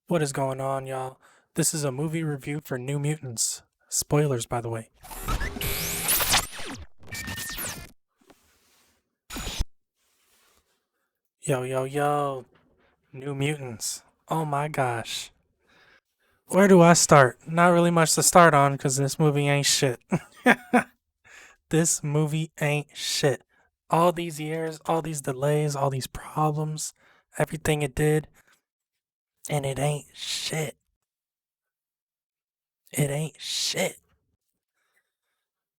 What is going on, y'all? This is a movie review for New Mutants. Spoilers, by the way. Yo, yo, yo. New Mutants. Oh my gosh. Where do I start? Not really much to start on because this movie ain't shit. This movie ain't shit. All these years, all these delays, all these problems, everything it did, and it ain't shit. It ain't shit.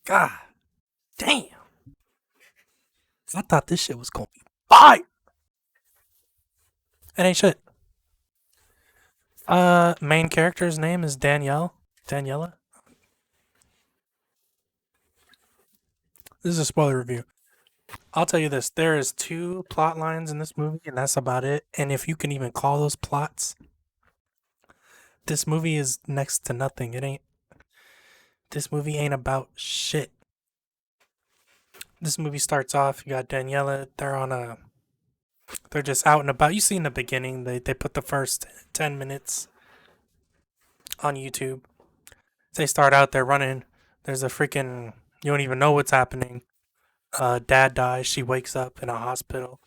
God damn. I thought this shit was gonna be fire. It ain't shit. Main character's name is Danielle. Daniela. This is a spoiler review. I'll tell you this: there is two plot lines in this movie, and that's about it. And if you can even call those plots, this movie is next to nothing. It ain't. This movie ain't about shit. This movie starts off. You got Daniela. They're on a. They're just out and about. You see in the beginning, they put the first 10 minutes on YouTube. They start out. They're running. There's a freaking. You don't even know what's happening. Dad dies. She wakes up in a hospital.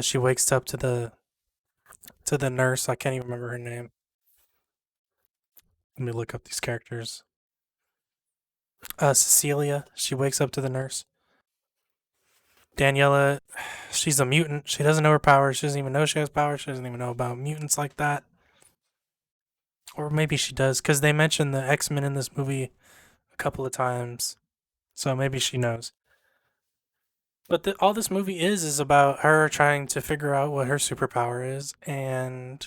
She wakes up to the nurse. I can't even remember her name. Let me look up these characters. Cecilia. She wakes up to the nurse. Daniela. She's a mutant. She doesn't know her powers. She doesn't even know she has powers. She doesn't even know about mutants like that. Or maybe she does, because they mentioned the X-Men in this movie a couple of times. So maybe she knows. But all this movie is about her trying to figure out what her superpower is, and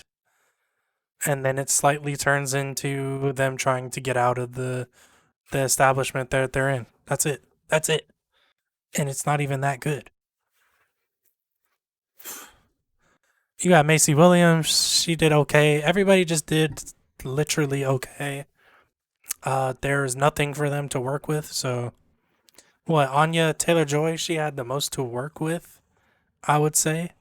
then it slightly turns into them trying to get out of the establishment that they're in. That's it. That's it. And it's not even that good. You got Macy Williams. She did okay. Everybody just did literally okay. There is nothing for them to work with. So, what, Anya Taylor Joy? She had the most to work with, I would say.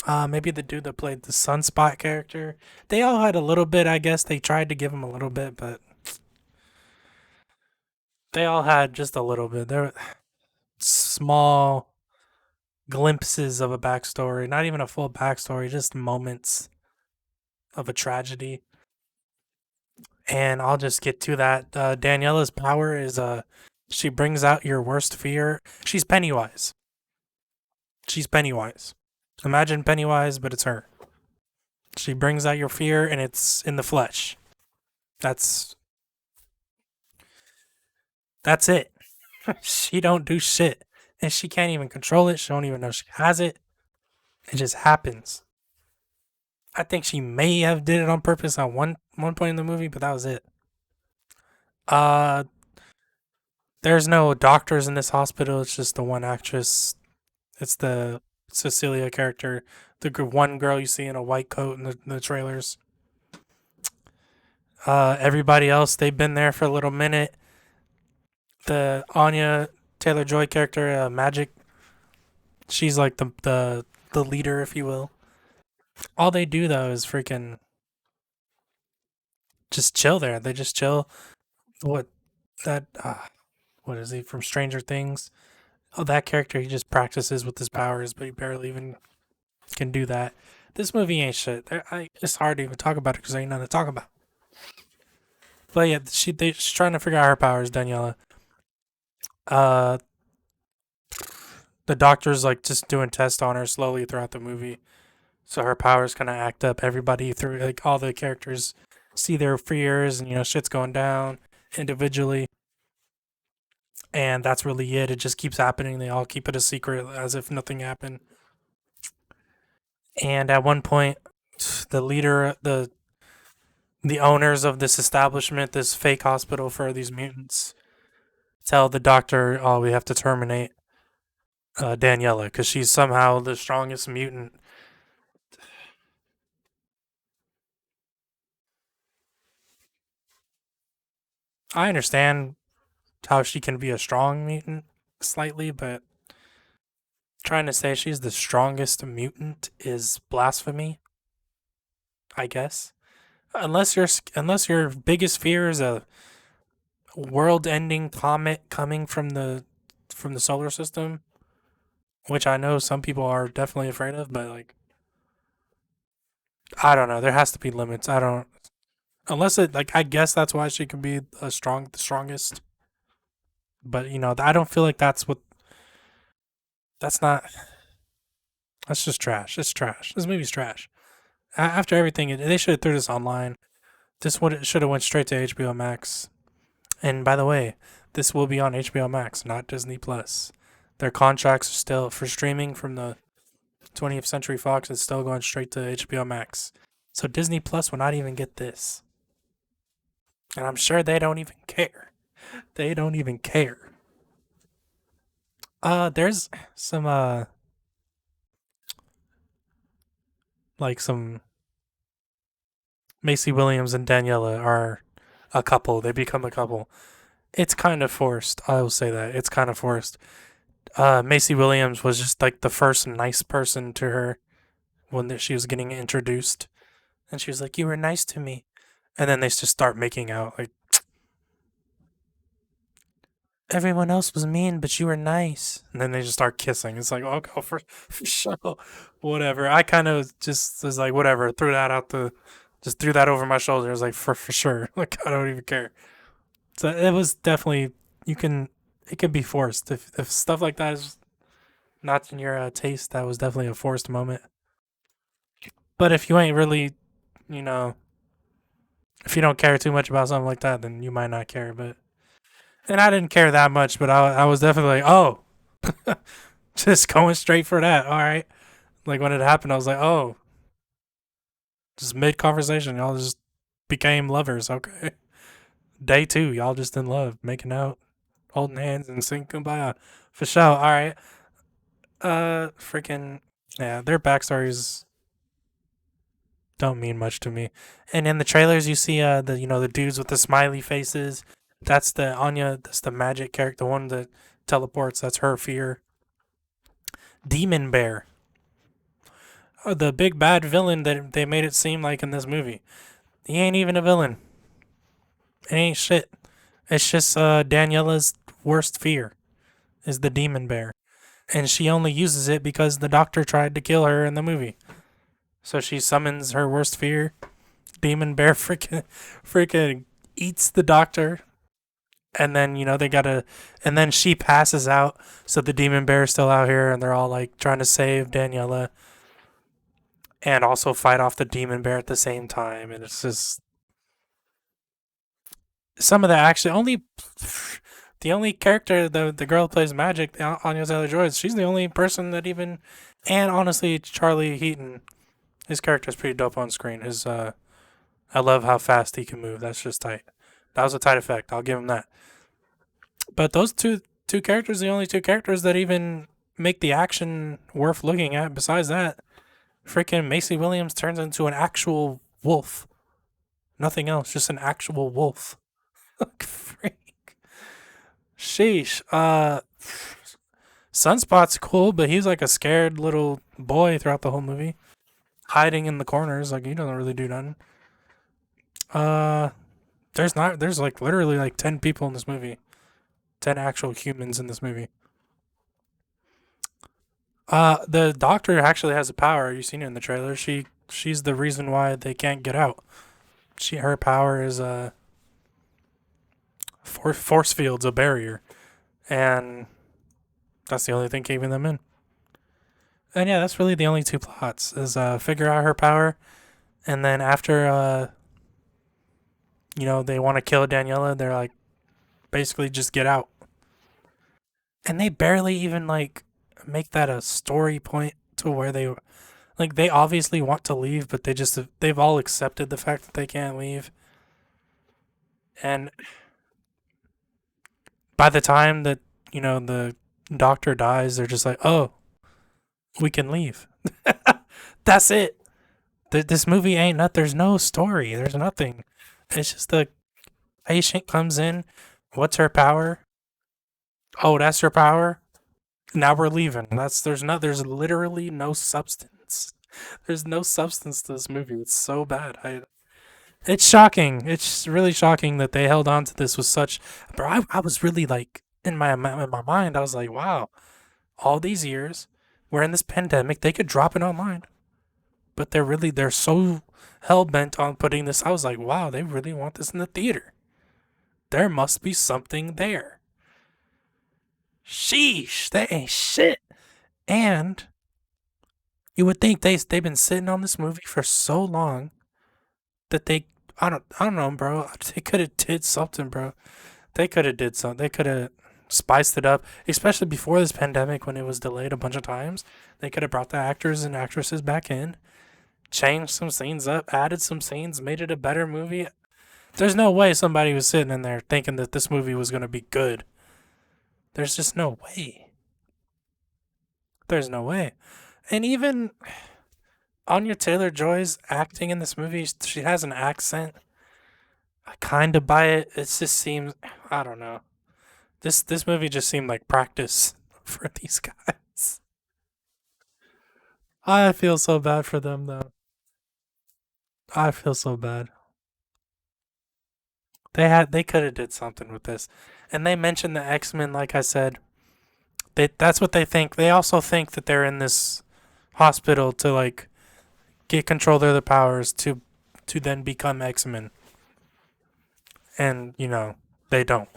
Maybe the dude that played the Sunspot character. They all had a little bit, I guess. They tried to give him a little bit, but they all had just a little bit. There were small glimpses of a backstory, not even a full backstory, just moments of a tragedy. And I'll just get to that. Daniela's power is she brings out your worst fear. She's Pennywise. She's Pennywise. Imagine Pennywise, but it's her. She brings out your fear, and it's in the flesh. That's that's it. She don't do shit, and she can't even control it. She don't even know she has it. It just happens. I think she may have did it on purpose at one point in the movie, but that was it. Uh, there's no doctors in this hospital. It's just the one actress. It's the Cecilia character, the one girl you see in a white coat in the trailers. Everybody else, they've been there for a little minute. The Anya Taylor Joy character, Magic, she's like the leader, if you will. All they do though is freaking just chill there. They just chill. What that? What is he from Stranger Things? Oh, that character. He just practices with his powers, but he barely even can do that. This movie ain't shit. It's hard to even talk about it because there ain't nothing to talk about. But yeah, she's trying to figure out her powers, Daniela. Uh, the doctor's like just doing tests on her slowly throughout the movie, so her powers kind of act up. Everybody through like all the characters see their fears, and shit's going down individually, and that's really it. It just keeps happening. They all keep it a secret as if nothing happened. And at one point, the leader, the owners of this establishment, this fake hospital for these mutants, tell the doctor, "Oh, we have to terminate Daniela because she's somehow the strongest mutant." I understand how she can be a strong mutant slightly, but trying to say she's the strongest mutant is blasphemy. I guess. Unless your biggest fear is a world-ending comet coming from the solar system, which I know some people are definitely afraid of, but like I don't know. There has to be limits. I don't unless it like I guess that's why she can be the strongest. But I don't feel like that's not that's just trash. It's trash. This movie's trash. After everything, they should have threw this online. This would should have went straight to HBO Max. And by the way, this will be on HBO Max, not Disney Plus. Their contracts are still for streaming from the 20th Century Fox. It's still going straight to HBO Max. So Disney Plus will not even get this. And I'm sure they don't even care. They don't even care. There's some like some Macy Williams and Daniela are a couple. They become a couple. It's kind of forced. I will say that it's kind of forced. Macy Williams was just like the first nice person to her when she was getting introduced, and she was like, "You were nice to me," and then they just start making out. Like everyone else was mean, but you were nice, and then they just start kissing. It's like, oh, go for sure, whatever. I kind of just was like, whatever. Just threw that over my shoulder. I was like, for sure. Like I don't even care. So it was definitely it could be forced if stuff like that is not in your taste. That was definitely a forced moment. But if you ain't really, you know, if you don't care too much about something like that, then you might not care. But and I didn't care that much, but I was definitely like, oh, just going straight for that. All right. Like when it happened, I was like, oh, just mid conversation, y'all just became lovers. Okay. Day two, y'all just in love, making out, holding hands, and singing kumbaya. For sure. All right. Freaking yeah, their backstories don't mean much to me. And in the trailers, you see the dudes with the smiley faces. That's the Anya. That's the magic character, the one that teleports. That's her fear. Demon Bear, the big bad villain that they made it seem like in this movie. He ain't even a villain. It ain't shit. It's just Daniela's worst fear is the demon bear, and she only uses it because the doctor tried to kill her in the movie. So she summons her worst fear. Demon bear freaking eats the doctor, and then and then she passes out. So the demon bear is still out here, and they're all like trying to save Daniela, and also fight off the demon bear at the same time. And it's just some of the action. The only character, the girl who plays Magic, Anya Taylor-Joy, she's the only person that even. And honestly, Charlie Heaton, his character is pretty dope on screen. I love how fast he can move. That's just tight. That was a tight effect. I'll give him that. But those two characters, the only two characters that even make the action worth looking at. Besides that, freaking Macy Williams turns into an actual wolf. Nothing else, just an actual wolf. Freak. Sheesh. Sunspot's cool, but he's like a scared little boy throughout the whole movie, hiding in the corners. Like he doesn't really do nothing. Uh, there's like literally like 10 people in this movie, 10 actual humans in this movie. The doctor actually has a power. You seen it in the trailer. She's the reason why they can't get out. Her power is force fields, a barrier, and that's the only thing keeping them in. And yeah, that's really the only two plots is figure out her power, and then after they want to kill Daniela, they're like basically just get out, and they barely even like make that a story point to where they obviously want to leave, but they've all accepted the fact that they can't leave, and by the time that the doctor dies, they're just like, oh, we can leave. That's it. This movie ain't not. There's no story. There's nothing. It's just the patient comes in. What's her power? Oh, that's her power. Now we're leaving. There's literally no substance. There's no substance to this movie. It's so bad. It's shocking. It's really shocking that they held on to this with such. Bro, I was really like in my mind. I was like, wow, all these years we're in this pandemic. They could drop it online, but they're so hell bent on putting this. I was like, wow, they really want this in the theater. There must be something there. Sheesh, that ain't shit. And you would think they've been sitting on this movie for so long that I don't know, bro. They could have did something, bro. They could have did something. They could have spiced it up, especially before this pandemic when it was delayed a bunch of times. They could have brought the actors and actresses back in, changed some scenes up, added some scenes, made it a better movie. There's no way somebody was sitting in there thinking that this movie was going to be good. There's just no way. There's no way. And even Anya Taylor-Joy's acting in this movie, she has an accent. I kind of buy it. It just seems, I don't know. This movie just seemed like practice for these guys. I feel so bad for them though. I feel so bad. They could have did something with this. And they mentioned the X-Men like I said. That's what they think. They also think that they're in this hospital to like get control of their powers to then become X-Men. And, they don't.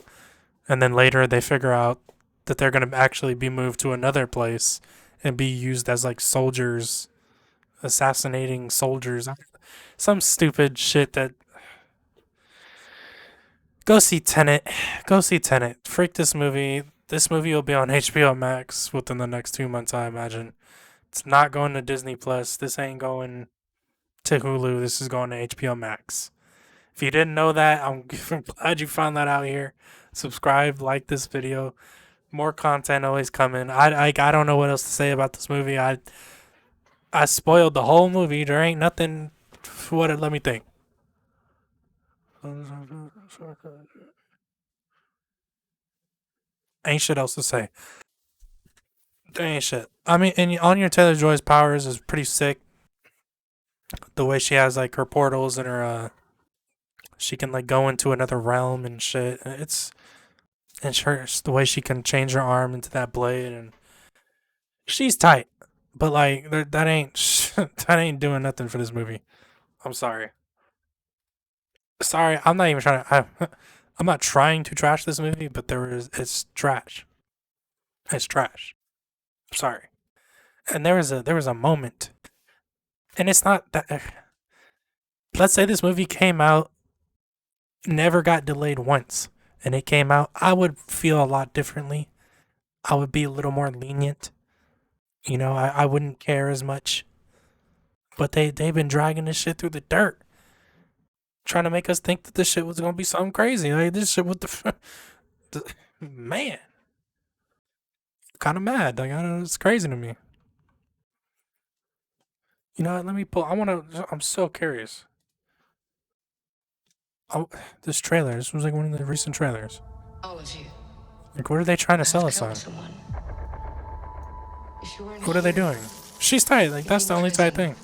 And then later they figure out that they're going to actually be moved to another place and be used as like soldiers, assassinating soldiers. Some stupid shit that. Go see Tenet. Go see Tenet. Freak this movie. This movie will be on HBO Max within the next 2 months, I imagine. It's not going to Disney Plus. This ain't going to Hulu. This is going to HBO Max. If you didn't know that, I'm glad you found that out here. Subscribe, like this video. More content always coming. I don't know what else to say about this movie. I spoiled the whole movie. There ain't nothing. Let me think. Ain't shit else to say. There ain't shit. I mean, and Anya Taylor-Joy's powers is pretty sick. The way she has like her portals and her she can like go into another realm and shit. The way she can change her arm into that blade, and she's tight. But like that ain't that ain't doing nothing for this movie. I'm sorry. Sorry, I'm not even trying to. I'm not trying to trash this movie, but it's trash. It's trash. I'm sorry. And there was a moment, and it's not that. Let's say this movie came out, never got delayed once, and it came out, I would feel a lot differently. I would be a little more lenient. I wouldn't care as much. But they've been dragging this shit through the dirt, trying to make us think that this shit was gonna be something crazy. Like this shit with man, kind of mad. Like I don't know, it's crazy to me. You know what? Let me pull. I'm so curious. Oh, this trailer. This was like one of the recent trailers. All of you. Like, what are they trying to sell us on? Someone. What are they doing? She's tight. Like that's the only tight thing.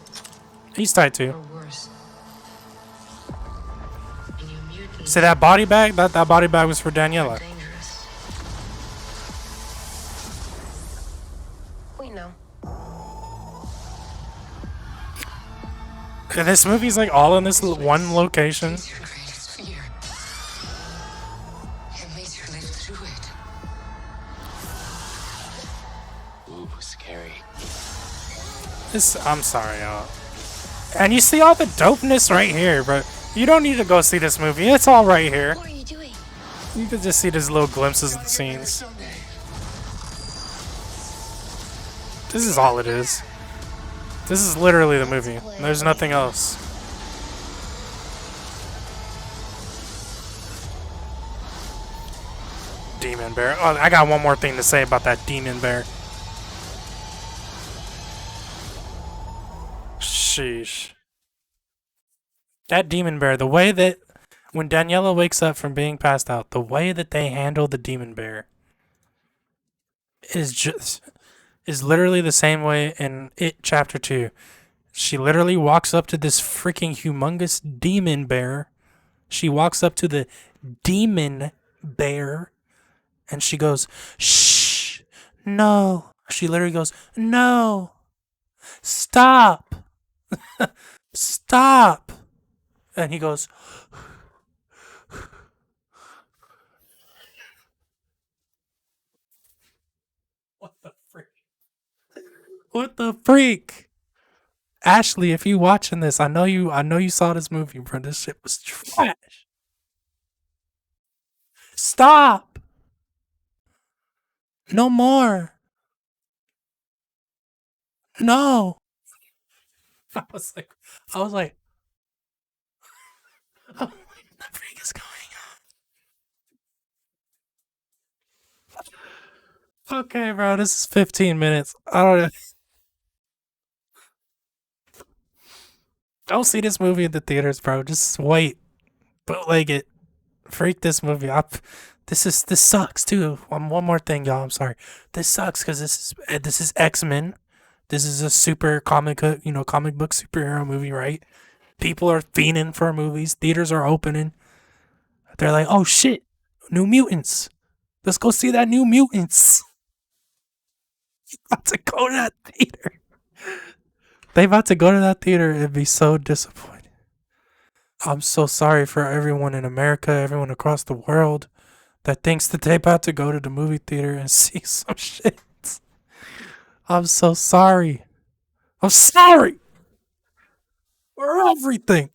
He's tight too. Worse. See that body bag? That body bag was for Daniela. We know. And this movie's like all in this one location. Your greatest fear. It made you live through it. Ooh, scary. I'm sorry, y'all. And you see all the dopeness right here, but you don't need to go see this movie. It's all right here. What are you doing? You can just see these little glimpses of the scenes. This is all it is. This is literally the movie. There's nothing else. Demon bear. Oh, I got one more thing to say about that demon bear. Sheesh. That demon bear, the way that when Daniela wakes up from being passed out, the way that they handle the demon bear is literally the same way in It Chapter 2. She literally walks up to this freaking humongous demon bear. She walks up to the demon bear and she goes, shh, no. She literally goes, no, stop, stop. And he goes, what the freak? What the freak? Ashley, if you watching this, I know you saw this movie, bro. This shit was trash. Stop. No more. No. I was like, I was like, what the freak is going on? Okay, bro, this is 15 minutes. I don't see this movie in the theaters, bro. Just wait. Bootleg it. Freak this movie up. This sucks too. One more thing, y'all. I'm sorry. This sucks because this is X-Men. This is a super comic book superhero movie, right? People are fiending for movies. Theaters are opening. They're like, oh shit, New Mutants. Let's go see that New Mutants. About to go to that theater. They about to go to that theater and be so disappointed. I'm so sorry for everyone in America, everyone across the world that thinks that they about to go to the movie theater and see some shit. I'm so sorry. I'm sorry for everything.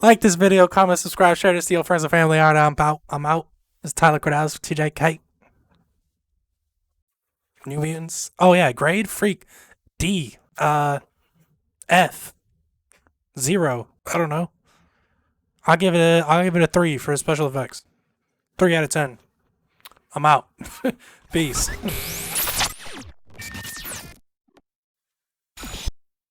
Like this video, comment, subscribe, share this to your friends and family. All right, I'm out. I'm out. This is Tyler Cordalis with TJK. New Mutants. Oh yeah, grade freak D. F. 0. I don't know. I'll give it a 3 for special effects. 3 out of 10. I'm out. Peace.